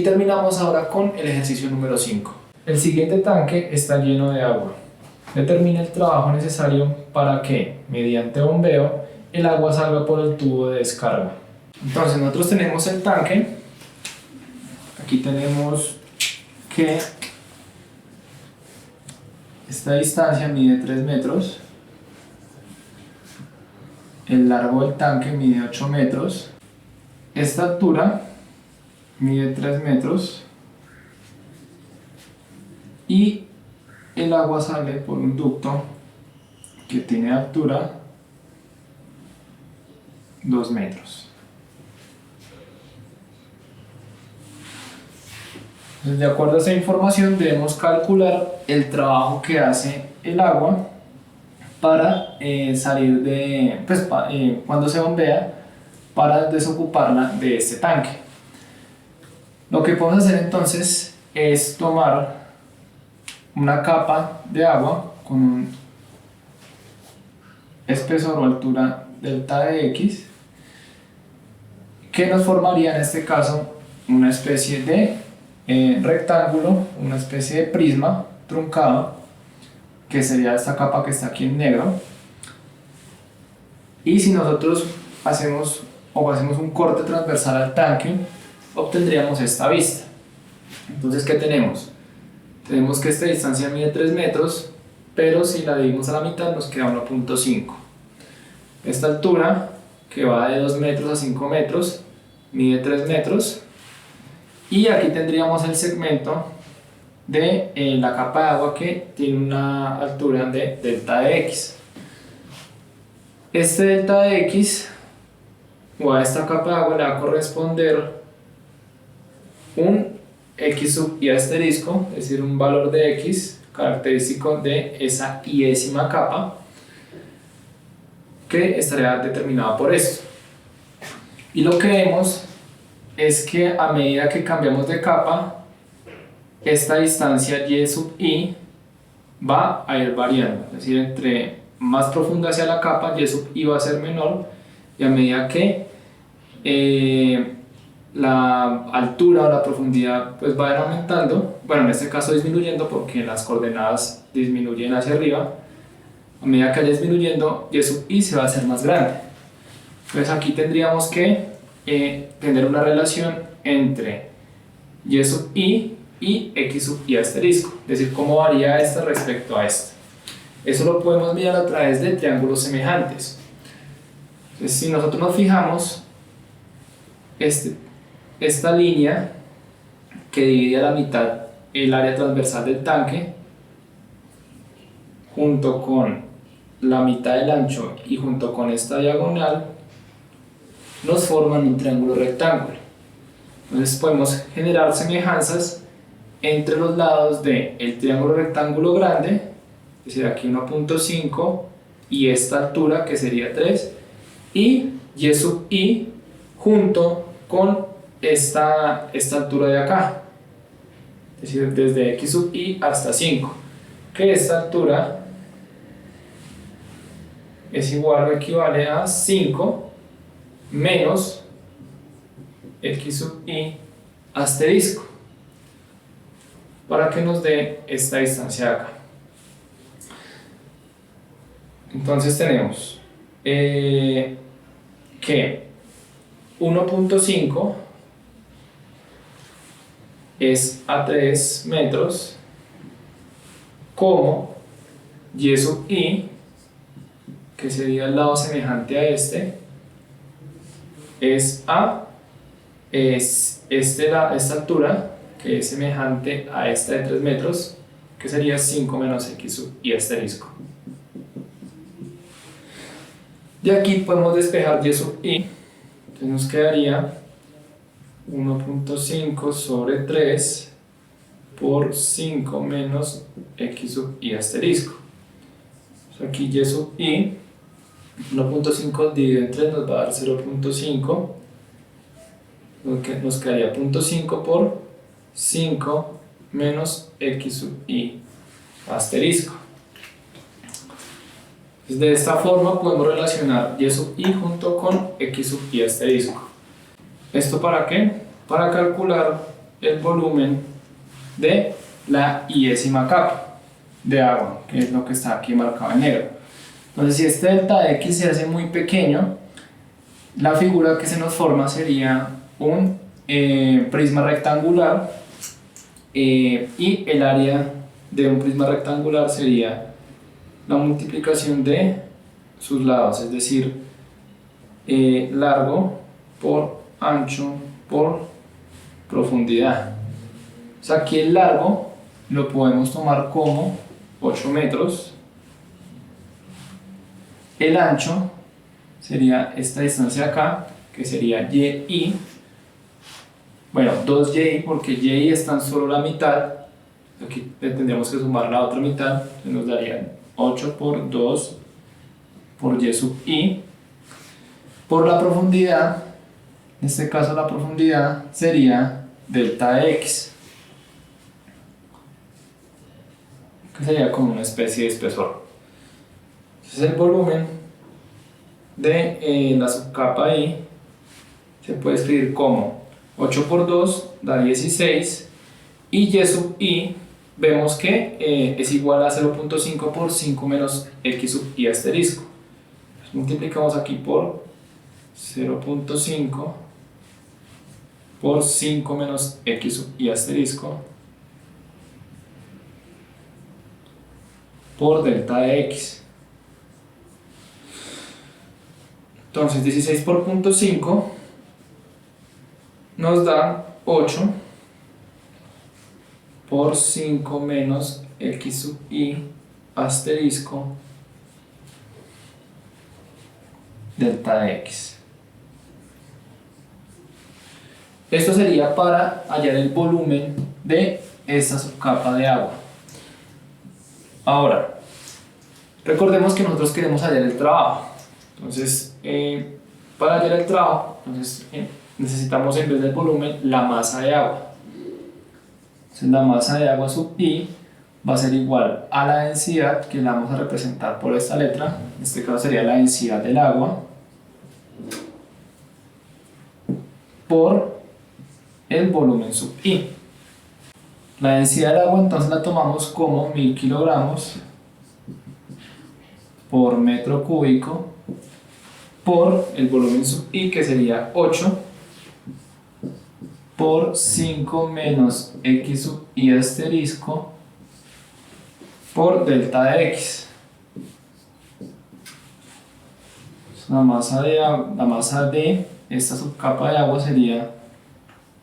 Y terminamos ahora con el ejercicio número 5. El siguiente tanque está lleno de agua. Determina el trabajo necesario para que, mediante bombeo, el agua salga por el tubo de descarga. Entonces nosotros tenemos el tanque. Aquí tenemos que esta distancia mide 3 metros. El largo del tanque mide 8 metros. Esta altura mide 3 metros. Y el agua sale por un ducto que tiene altura 2 metros. Entonces, de acuerdo a esta información, debemos calcular el trabajo que hace el agua para salir de, cuando se bombea, para desocuparla de este tanque. Lo que podemos hacer entonces es tomar una capa de agua con un espesor o altura delta de x, que nos formaría en este caso una especie de rectángulo, una especie de prisma truncado, que sería esta capa que está aquí en negro. Y si nosotros hacemos un corte transversal al tanque, obtendríamos esta vista. Entonces, ¿qué tenemos? Tenemos que esta distancia mide 3 metros, pero si la dividimos a la mitad nos queda 1.5. Esta altura, que va de 2 metros a 5 metros, mide 3 metros. Y aquí tendríamos el segmento de la capa de agua que tiene una altura de delta de x. Este delta de x, o a esta capa de agua, le va a corresponder un x sub y asterisco, es decir, un valor de x característico de esa iésima capa, que estaría determinado por esto. Y lo que vemos es que a medida que cambiamos de capa, esta distancia y sub i va a ir variando, es decir, entre más profunda sea la capa, y sub i va a ser menor, y a medida que la altura o la profundidad pues va a ir aumentando, bueno, en este caso disminuyendo porque las coordenadas disminuyen hacia arriba, a medida que vaya disminuyendo, y sub i se va a hacer más grande. Entonces aquí tendríamos que tener una relación entre y sub i y x sub i asterisco, es decir, cómo varía esta respecto a esta. Eso lo podemos mirar a través de triángulos semejantes. Entonces, si nosotros nos fijamos, esta línea que divide a la mitad el área transversal del tanque, junto con la mitad del ancho y junto con esta diagonal, nos forman un triángulo rectángulo. Entonces podemos generar semejanzas entre los lados del triángulo rectángulo grande, es decir, aquí 1.5 y esta altura que sería 3, y sub i junto con esta altura de acá, es decir, desde x sub i hasta 5, que esta altura es igual o equivale a 5 menos x sub i asterisco, para que nos dé esta distancia de acá. Entonces tenemos que 1.5 es a 3 metros, como y sub i, que sería el lado semejante a este, es a esta altura, que es semejante a esta de 3 metros, que sería 5 menos x sub i asterisco. De aquí podemos despejar y sub i, entonces nos quedaría 1.5 sobre 3 por 5 menos x sub i asterisco. Entonces aquí y sub i, 1.5 dividido en 3 nos va a dar 0.5, nos quedaría 0.5 por 5 menos x sub i asterisco. De esta forma podemos relacionar y sub i junto con x sub i asterisco. ¿Esto para qué? Para calcular el volumen de la iésima capa de agua, que es lo que está aquí marcado en negro. Entonces, si este delta de x se hace muy pequeño, la figura que se nos forma sería un prisma rectangular, y el área de un prisma rectangular sería la multiplicación de sus lados, es decir, largo por ancho por profundidad. O sea, aquí el largo lo podemos tomar como 8 metros, el ancho sería esta distancia acá, que sería y, bueno, 2y, porque y es tan solo la mitad, aquí tendríamos que sumar la otra mitad, que nos daría 8 por 2 por y sub i, por la profundidad, en este caso la profundidad sería delta de x, que sería como una especie de espesor. Entonces el volumen de la subcapa I se puede escribir como 8 por 2 da 16, y y sub i vemos que es igual a 0.5 por 5 menos x sub i asterisco. Entonces multiplicamos aquí por 0.5 por 5 menos x sub i asterisco por delta de x. Entonces 16 por 0.5 nos da 8 por 5 menos x sub i asterisco delta de x. Esto sería para hallar el volumen de esta subcapa de agua. Ahora, recordemos que nosotros queremos hallar el trabajo. Entonces, para hallar el trabajo, necesitamos, en vez del volumen, la masa de agua. Entonces, la masa de agua sub i va a ser igual a la densidad, que la vamos a representar por esta letra. En este caso sería la densidad del agua por el volumen sub i. La densidad del agua entonces la tomamos como 1000 kilogramos por metro cúbico por el volumen sub i, que sería 8 por 5 menos x sub i asterisco por delta de x. La masa de esta subcapa de agua sería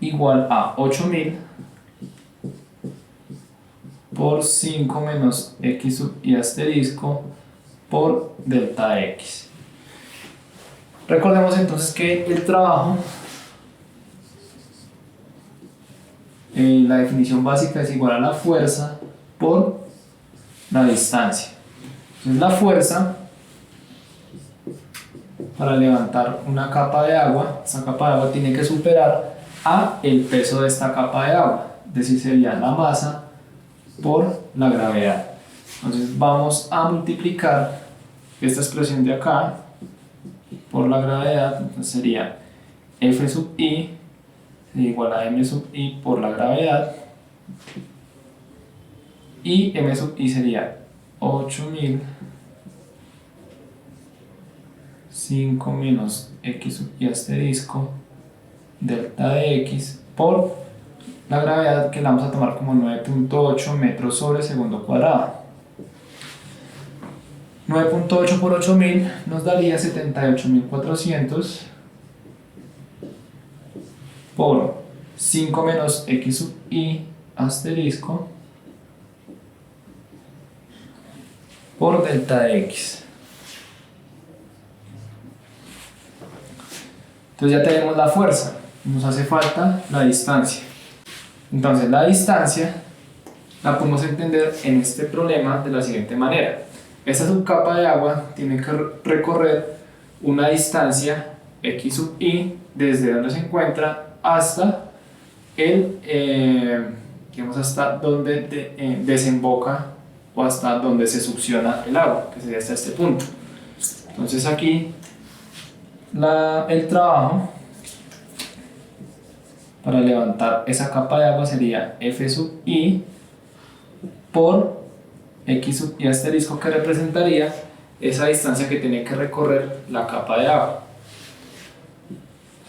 igual a 8000 por 5 menos x sub i asterisco por delta de x. Recordemos entonces que el trabajo, la definición básica es igual a la fuerza por la distancia. Entonces la fuerza para levantar una capa de agua, esta capa de agua tiene que superar a el peso de esta capa de agua, es decir, sería la masa por la gravedad. Entonces vamos a multiplicar esta expresión de acá por la gravedad, entonces sería F sub i igual a m sub i por la gravedad, y m sub i sería 8000 5 menos x sub i asterisco delta de x por la gravedad, que la vamos a tomar como 9.8 metros sobre segundo cuadrado. 9.8 por 8000 nos daría 78.400 por 5 menos x sub i asterisco por delta de x. Entonces ya tenemos la fuerza, nos hace falta la distancia. Entonces la distancia la podemos entender en este problema de la siguiente manera. Esta subcapa de agua tiene que recorrer una distancia x sub i desde donde se encuentra hasta hasta donde desemboca, o hasta donde se succiona el agua, que sería hasta este punto. Entonces aquí el trabajo para levantar esa capa de agua sería F sub I por X sub I asterisco, que representaría esa distancia que tiene que recorrer la capa de agua.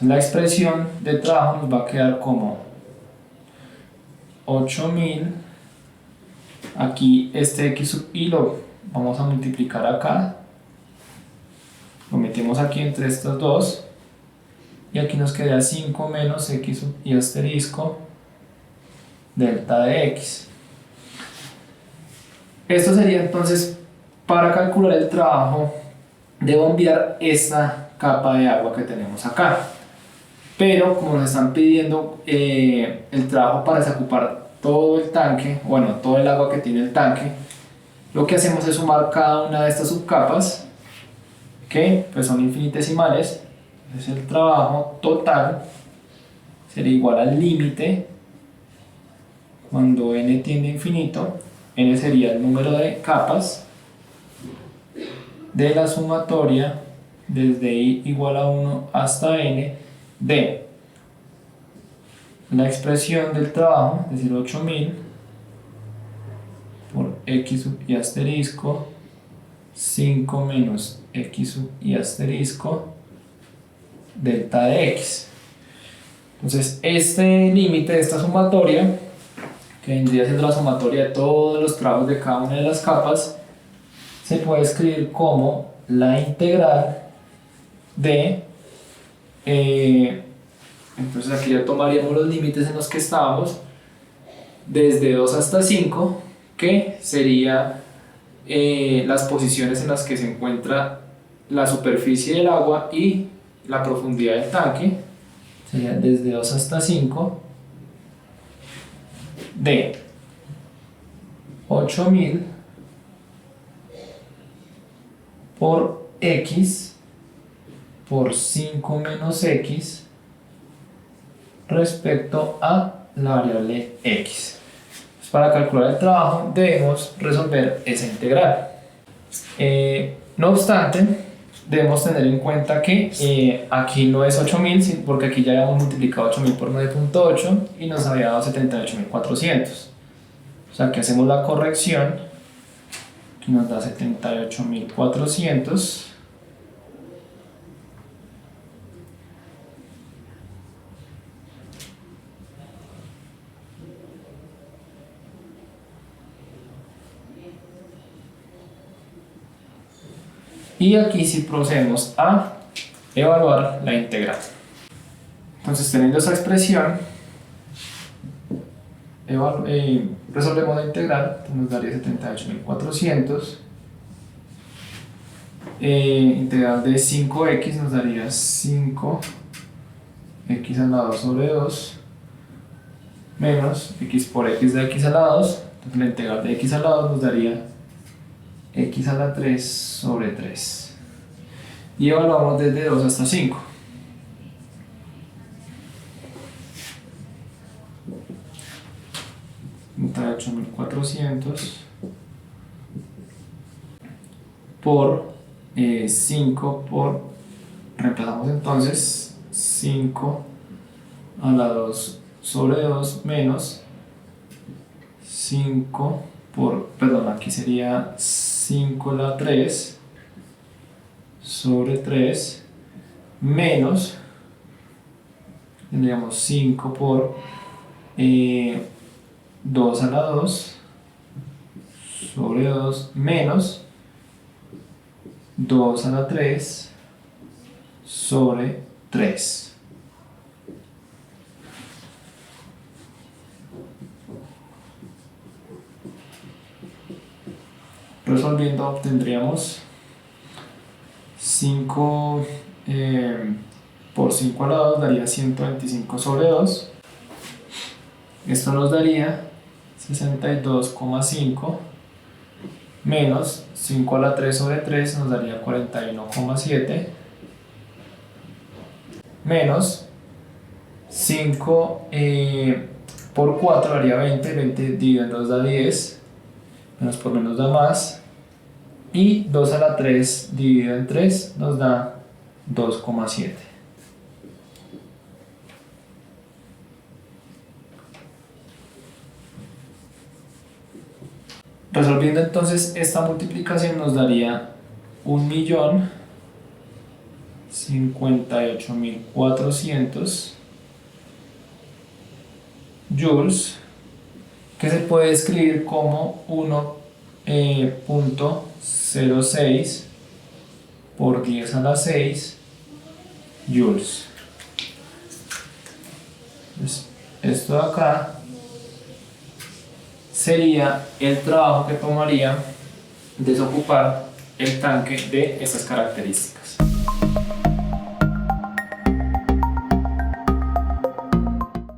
La expresión de trabajo nos va a quedar como 8000, aquí este X sub I lo vamos a multiplicar acá, lo metemos aquí entre estos dos, y aquí nos queda 5 menos X sub I asterisco delta de X. Esto sería entonces, para calcular el trabajo de bombear esta capa de agua que tenemos acá. Pero como nos están pidiendo el trabajo para desocupar todo el tanque, bueno, todo el agua que tiene el tanque, lo que hacemos es sumar cada una de estas subcapas, que pues son infinitesimales. Entonces el trabajo total sería igual al límite cuando n tiende a infinito. N sería el número de capas de la sumatoria desde i igual a 1 hasta n de la expresión del trabajo, es decir, 8000 por X sub I asterisco 5 menos X sub I asterisco delta de X. Entonces este límite de esta sumatoria, que vendría siendo la sumatoria de todos los trabajos de cada una de las capas, se puede escribir como la integral de entonces aquí ya tomaríamos los límites en los que estábamos desde 2 hasta 5, que sería las posiciones en las que se encuentra la superficie del agua y la profundidad del tanque. Sería desde 2 hasta 5 de 8000 por X por 5 menos X respecto a la variable X. Pues para calcular el trabajo debemos resolver esa integral. No obstante, debemos tener en cuenta que aquí no es 8000, porque aquí ya habíamos multiplicado 8000 por 9.8 y nos había dado 78.400. O sea que hacemos la corrección, que nos da 78.400. Y aquí sí procedemos a evaluar la integral. Entonces, teniendo esa expresión, resolvemos la integral, que nos daría 78.400. Integral de 5x nos daría 5x al lado sobre 2 menos x por x de x al lado 2. Entonces la integral de x al lado nos daría x a la 3 sobre 3. Y evaluamos desde 2 hasta 5. Entra 8.400 por 5 por, reemplazamos entonces 5 a la 2 sobre 2 menos 5 por, perdón, aquí sería 5 a la 3 sobre 3 menos, tendríamos 5 por 2 a la 2 sobre 2 menos 2 a la 3 sobre 3. Resolviendo obtendríamos 5 por 5 a la 2 daría 125 sobre 2. Esto nos daría 62,5 menos 5 a la 3 sobre 3 nos daría 41,7 menos 5 por 4 daría 20, 20 dividido en 2 da 10, menos por menos da más, y 2 a la 3 dividido en 3 nos da 2,7. Resolviendo entonces esta multiplicación nos daría 1.058.400 joules, que se puede escribir como 1.06 por 10 a la 6 joules. Entonces, esto de acá sería el trabajo que tomaría desocupar el tanque de estas características.